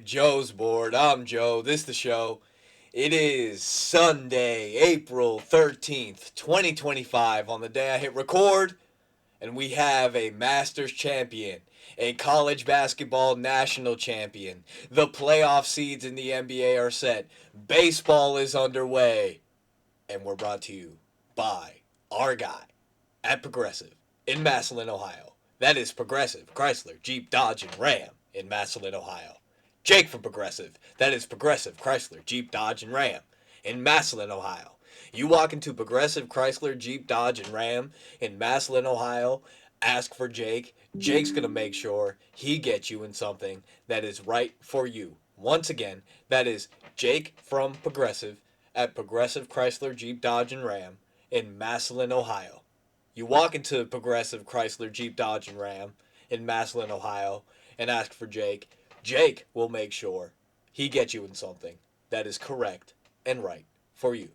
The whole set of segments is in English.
Joe's board. I'm Joe. This the show. It is Sunday, April 13th, 2025. On the day I hit record, and we have a Masters champion, a college basketball national champion. The playoff seeds in the NBA are set. Baseball is underway. And we're brought to you by our guy at Progressive in Massillon, Ohio. That is Progressive, Chrysler, Jeep, Dodge, and Ram in Massillon, Ohio. Jake from Progressive. That is Progressive, Chrysler, Jeep, Dodge, and Ram in Massillon, Ohio. You walk into Progressive, Chrysler, Jeep, Dodge, and Ram in Massillon, Ohio, ask for Jake. Jake's going to make sure he gets you in something that is right for you. Once again, that is Jake from Progressive at Progressive, Chrysler, Jeep, Dodge, and Ram in Massillon, Ohio. You walk into Progressive, Chrysler, Jeep, Dodge, and Ram in Massillon, Ohio, and ask for Jake. Jake will make sure he gets you in something that is correct and right for you.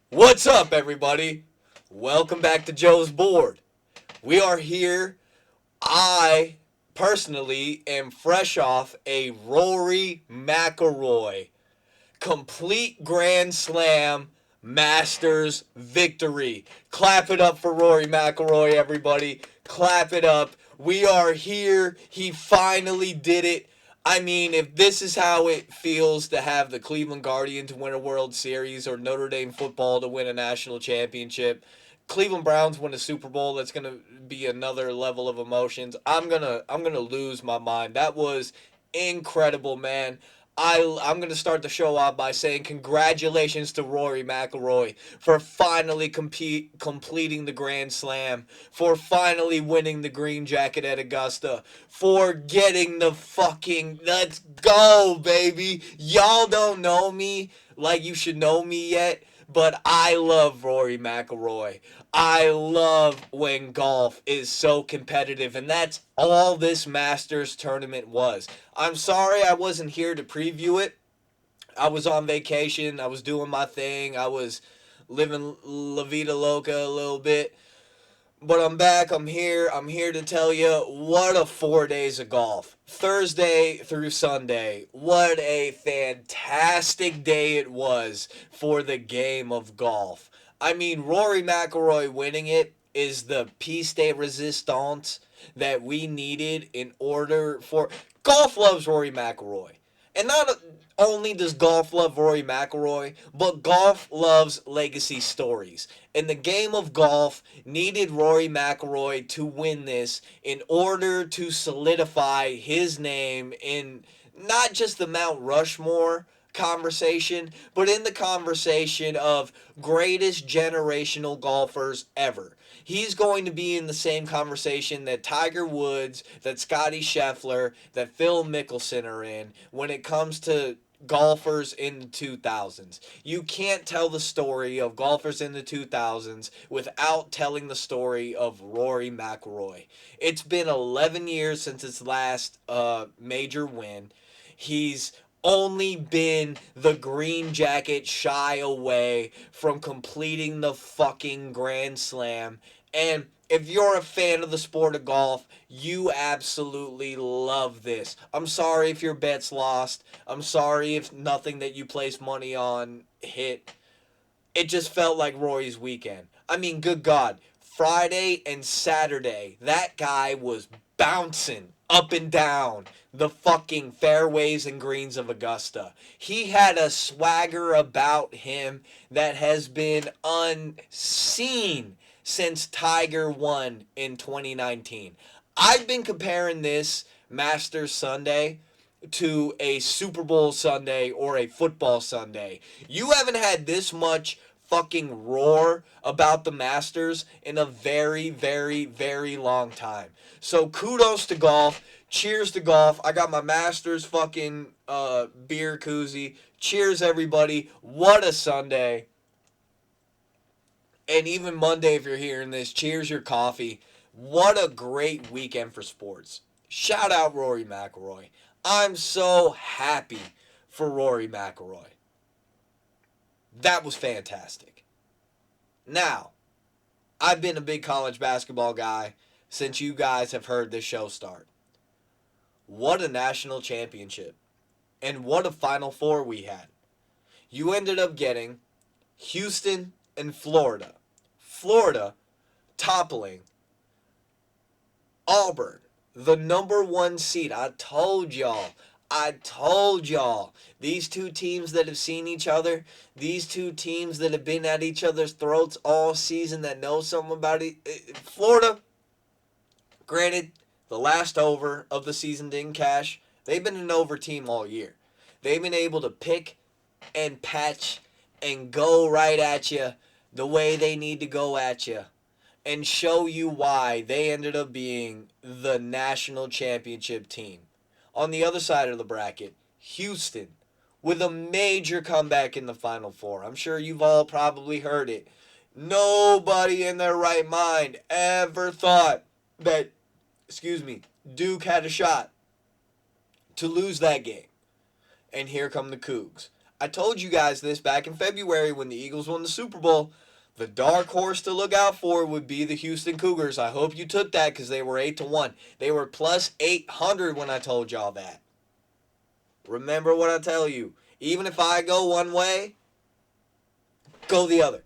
What's up, everybody? Welcome back to Joe's Board. We are here. I, personally, am fresh off a Rory McIlroy complete Grand Slam Masters victory. Clap it up for Rory McIlroy, everybody. Clap it up. We are here. He finally did it. I mean, if this is how it feels to have the Cleveland Guardians win a World Series or Notre Dame football to win a national championship, Cleveland Browns win a Super Bowl, that's going to be another level of emotions. I'm going to lose my mind. That was incredible, man. I'm going to start the show off by saying congratulations to Rory McIlroy for finally completing the Grand Slam, for finally winning the green jacket at Augusta, for getting the fucking, let's go, baby. Y'all don't know me like you should know me yet, but I love Rory McIlroy. I love when golf is so competitive, and that's all this Masters tournament was. I'm sorry I wasn't here to preview it. I was on vacation. I was doing my thing. I was living La Vida Loca a little bit. But I'm back. I'm here. I'm here to tell you what a 4 days of golf. Thursday through Sunday. What a fantastic day it was for the game of golf. I mean, Rory McIlroy winning it is the piece de resistance that we needed in order for... Golf loves Rory McIlroy. And not only does golf love Rory McIlroy, but golf loves legacy stories. And the game of golf needed Rory McIlroy to win this in order to solidify his name in not just the Mount Rushmore conversation, but in the conversation of greatest generational golfers ever. He's going to be in the same conversation that Tiger Woods, that Scottie Scheffler, that Phil Mickelson are in when it comes to golfers in the 2000s. You can't tell the story of golfers in the 2000s without telling the story of Rory McIlroy. It's been 11 years since his last major win. He's only been the green jacket shy away from completing the fucking Grand Slam. And if you're a fan of the sport of golf, you absolutely love this. I'm sorry if your bet's lost. I'm sorry if nothing that you placed money on hit. It just felt like Rory's weekend. I mean, good God. Friday and Saturday, that guy was bouncing up and down the fucking fairways and greens of Augusta. He had a swagger about him that has been unseen since Tiger won in 2019. I've been comparing this Masters Sunday to a Super Bowl Sunday or a football Sunday. You haven't had this much fucking roar about the Masters in a very, very, very long time. So kudos to golf. Cheers to golf. I got my Masters fucking beer koozie. Cheers, everybody. What a Sunday. And even Monday, if you're hearing this, cheers your coffee. What a great weekend for sports. Shout out Rory McIlroy. I'm so happy for Rory McIlroy. That was fantastic. Now, I've been a big college basketball guy since you guys have heard this show start. What a national championship. And what a Final Four we had. You ended up getting Houston and Florida. Florida toppling Auburn, the number one seed. I told y'all. I told y'all. These two teams that have seen each other, these two teams that have been at each other's throats all season, that know something about it. Florida, granted, the last over of the season didn't cash. They've been an over team all year. They've been able to pick and patch and go right at you the way they need to go at you and show you why they ended up being the national championship team. On the other side of the bracket, Houston with a major comeback in the Final Four. I'm sure you've all probably heard it. Nobody in their right mind ever thought that, Duke had a shot to lose that game. And here come the Cougs. I told you guys this back in February when the Eagles won the Super Bowl. The dark horse to look out for would be the Houston Cougars. I hope you took that because they were 8-1. They were plus 800 when I told y'all that. Remember what I tell you. Even if I go one way, go the other.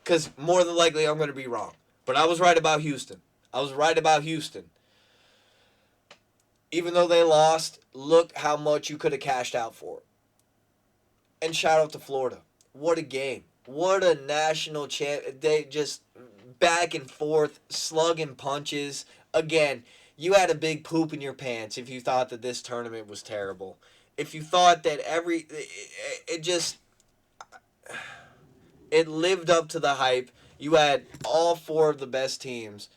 Because more than likely I'm going to be wrong. But I was right about Houston. Even though they lost, look how much you could have cashed out for. And shout out to Florida. What a game. What a national champ. They just back and forth, slugging punches. Again, you had a big poop in your pants if you thought that this tournament was terrible. If you thought that it lived up to the hype. You had all four of the best teams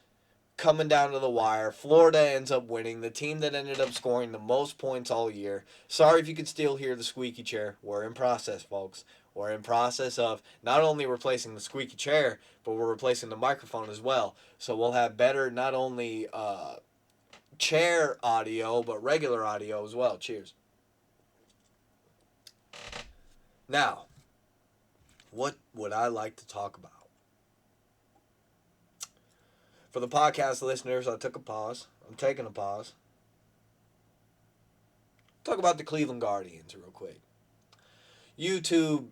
coming down to the wire. Florida ends up winning. The team that ended up scoring the most points all year. Sorry if you could still hear the squeaky chair. We're in process, folks. We're in process of not only replacing the squeaky chair, but we're replacing the microphone as well. So we'll have better not only chair audio, but regular audio as well. Cheers. Now, what would I like to talk about? For the podcast listeners, I took a pause. I'm taking a pause. Talk about the Cleveland Guardians real quick. YouTube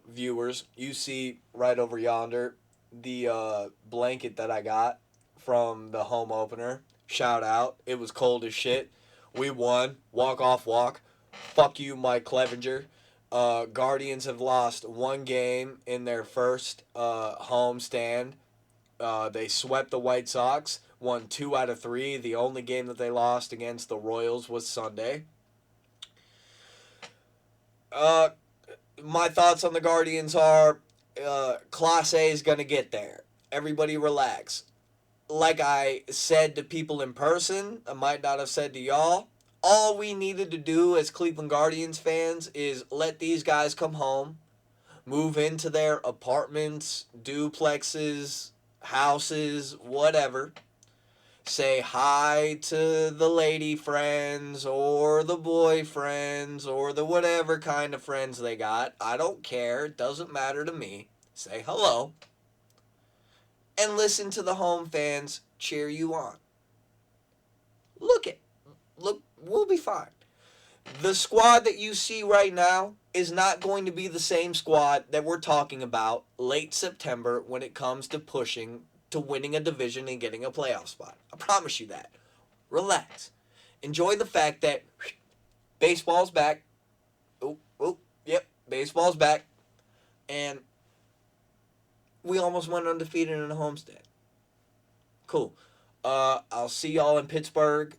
viewers, you see right over yonder the blanket that I got from the home opener. Shout out. It was cold as shit. We won. Walk off walk. Fuck you, Mike Clevenger. Guardians have lost one game in their first home stand. They swept the White Sox, won 2 out of 3. The only game that they lost against the Royals was Sunday. My thoughts on the Guardians are Class A is going to get there. Everybody relax. Like I said to people in person, I might not have said to y'all, all we needed to do as Cleveland Guardians fans is let these guys come home, move into their apartments, duplexes, houses, whatever. Say hi to the lady friends or the boyfriends or the whatever kind of friends they got. I don't care. It doesn't matter to me. Say hello. And listen to the home fans cheer you on. Look, we'll be fine. The squad that you see right now is not going to be the same squad that we're talking about late September when it comes to pushing to winning a division and getting a playoff spot. I promise you that. Relax. Enjoy the fact that baseball's back. Yep, baseball's back. And we almost went undefeated in a homestand. Cool. I'll see y'all in Pittsburgh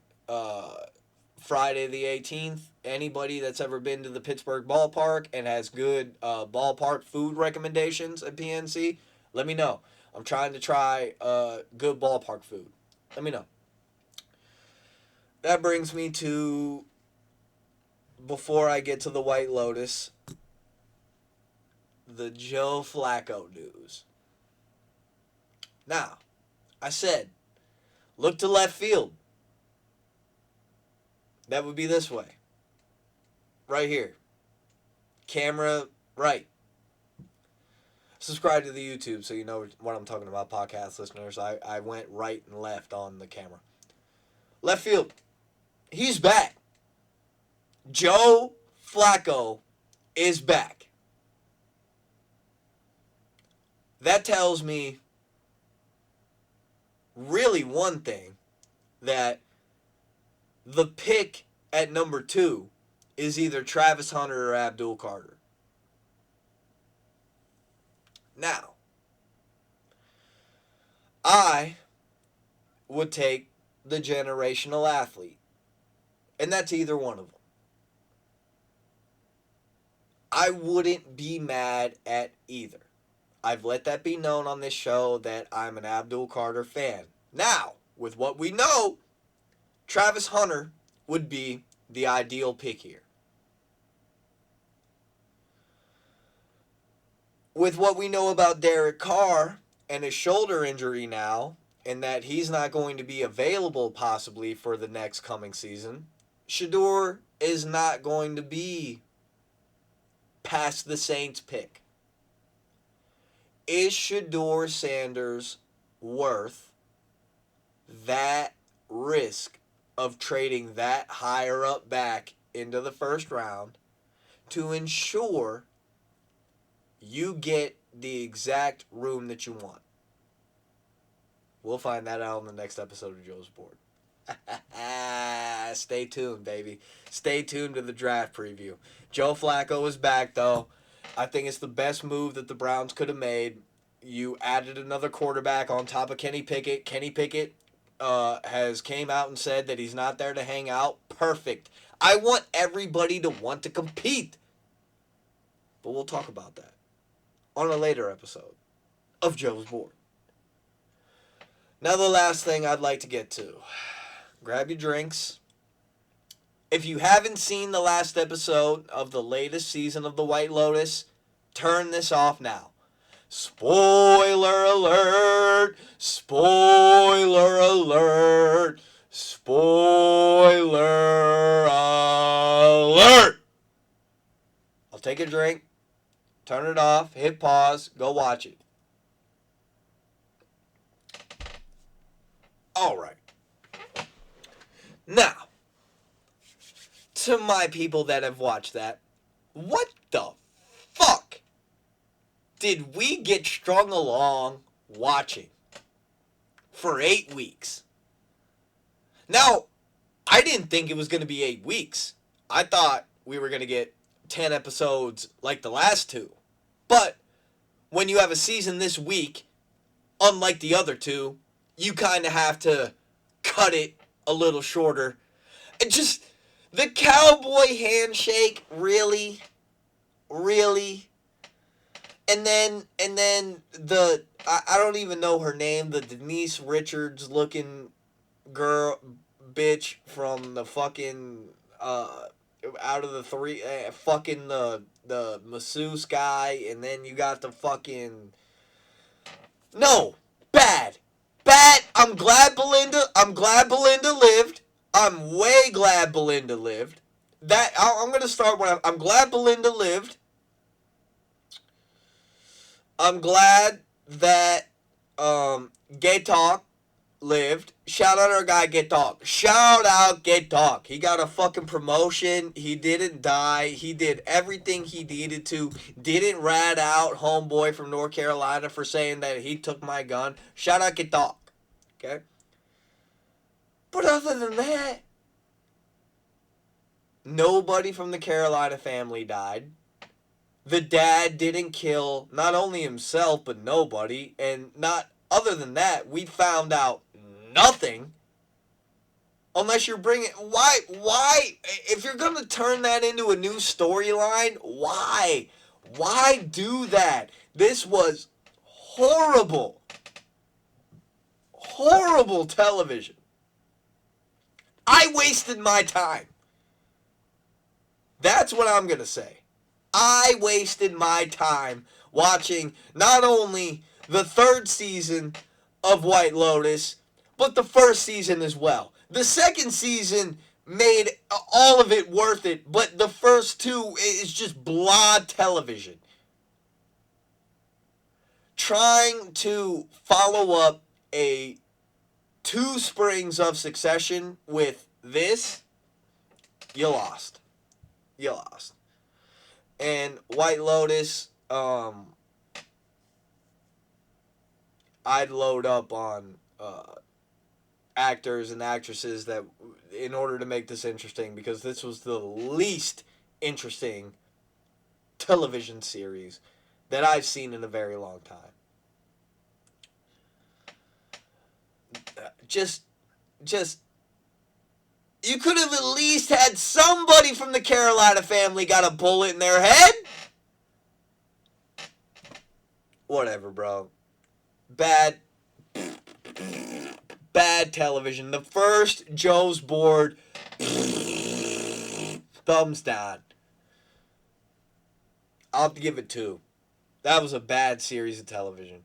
Friday the 18th. Anybody that's ever been to the Pittsburgh ballpark and has good ballpark food recommendations at PNC, let me know. I'm trying to try good ballpark food. Let me know. That brings me to, before I get to the White Lotus, the Joe Flacco news. Now, I said, look to left field. That would be this way. Right here. Camera right. Subscribe to the YouTube so you know what I'm talking about, podcast listeners. I went right and left on the camera. Left field. He's back. Joe Flacco is back. That tells me really one thing, that the pick at number 2 is either Travis Hunter or Abdul Carter. Now, I would take the generational athlete, and that's either one of them. I wouldn't be mad at either. I've let that be known on this show that I'm an Abdul Carter fan. Now, with what we know, Travis Hunter would be the ideal pick here. With what we know about Derek Carr and his shoulder injury now, and that he's not going to be available possibly for the next coming season, Shedeur is not going to be past the Saints pick. Is Shedeur Sanders worth that risk of trading that higher up back into the first round to ensure you get the exact room that you want? We'll find that out on the next episode of Joe's Board. Stay tuned, baby. Stay tuned to the draft preview. Joe Flacco is back, though. I think it's the best move that the Browns could have made. You added another quarterback on top of Kenny Pickett. Kenny Pickett has came out and said that he's not there to hang out. Perfect. I want everybody to want to compete. But we'll talk about that on a later episode of Joe's Board. Now the last thing I'd like to get to. Grab your drinks. If you haven't seen the last episode of the latest season of The White Lotus, turn this off now. Spoiler alert! Spoiler alert! Spoiler alert! I'll take a drink, turn it off, hit pause, go watch it. Alright. Now, to my people that have watched that, what the fuck did we get strung along watching for 8 weeks? Now, I didn't think it was going to be 8 weeks. I thought we were going to get 10 episodes like the last 2. But when you have a season this week, unlike the other 2, you kind of have to cut it a little shorter. And just the cowboy handshake, really? And then the, I don't even know her name, the Denise Richards looking girl, bitch from the fucking, out of the 3, fucking the masseuse guy, and then you got the fucking, no, bad. I'm glad Belinda lived. I'm way glad Belinda lived. I'm going to start when I'm glad Belinda lived. I'm glad that Gay Talk lived. Shout out our guy Get Talk. Shout out Get Talk. He got a fucking promotion. He didn't die. He did everything he needed to. Didn't rat out homeboy from North Carolina for saying that he took my gun. Shout out Get Talk. Okay? But other than that, nobody from the Carolina family died. The dad didn't kill not only himself, but nobody. And not other than that, we found out nothing. Unless you're bringing... Why? If you're going to turn that into a new storyline, why? Why do that? This was horrible. Horrible television. I wasted my time. That's what I'm going to say. I wasted my time watching not only the 3rd season of White Lotus, but the 1st season as well. The 2nd season made all of it worth it, but the first 2 is just blah television. Trying to follow up a 2 springs of Succession with this, you lost. you lost. And White Lotus, I'd load up on actors and actresses that, in order to make this interesting, because this was the least interesting television series that I've seen in a very long time. Just, you could have at least had somebody from the Carolina family got a bullet in their head. Whatever, bro. Bad television. The first Joe's Board, thumbs down. I'll have to give it 2. That was a bad series of television.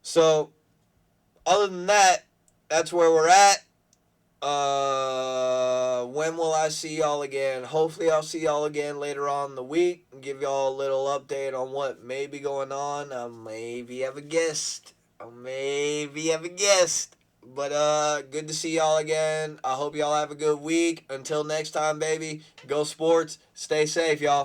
So, other than that, that's where we're at. When will I see y'all again? Hopefully I'll see y'all again later on in the week and give y'all a little update on what may be going on. I maybe have a guest. But good to see y'all again. I hope y'all have a good week. Until next time, baby. Go sports. Stay safe, y'all.